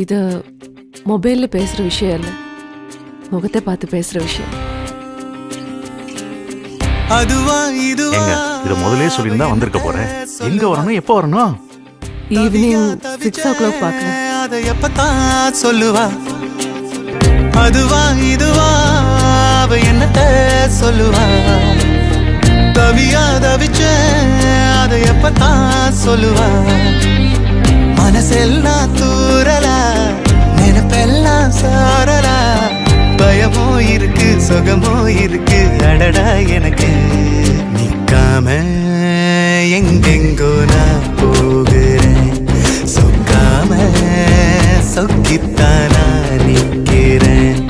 இது மொபைல்ல பேசுற விஷயம் இல்ல, முகத்தை பார்த்து பேசுற விஷயம். அதுவா இதுவா இத முதலே சொல்லியிருந்தா வந்திருக்க போறேன். எங்க வரணும், எப்போ வரணும்? ஈவினிங் 6 o'clock பார்க்கலாம். அதை எப்பத்தான் சொல்லுவா? அதுவா இதுவா அவ என்னத்த சொல்லுவா? கவியா தவிச்ச அதை எப்பத்தான் சொல்லுவா? மனசெல்லாம் தூரலா, நினைப்பெல்லாம் சாரலா, பயமோ இருக்கு சுகமோ இருக்கு அடடா எனக்கு. நிக்காம எங்கெங்கோ நான் போகிறேன், சொக்காம சொக்கித்தானா நிக்கிறேன்.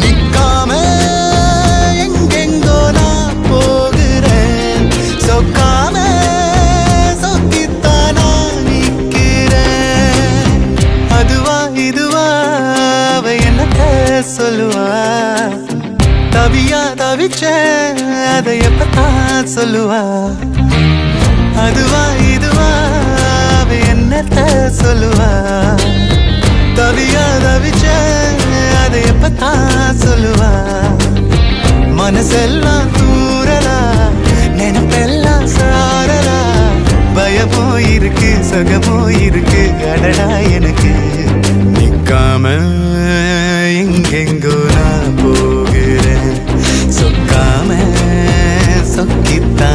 நிக்காம எங்கெங்கோ நான் போகிறேன், சொக்காம சொக்கித்தானா நிக்கிறேன். அதுவா இதுவா அவ என்னத்த சொல்லுவா? தவியா தவிச்ச அதை எப்பத்தான் சொல்லுவா? அதுவா இதுவா அவ என்னத்த சொல்லுவா? தவியா தவிச்ச அதை எப்பத்தான் சொல்லுவா? மனசெல்லாம் தூரலா, நினைப்பெல்லாம் சாரலா, பயமோ இருக்கு சுகமோ இருக்கு அடடா எனக்கு. நிக்காம எங்கெங்கோ நான் போகிறேன், சொக்காம சொக்கித்தான்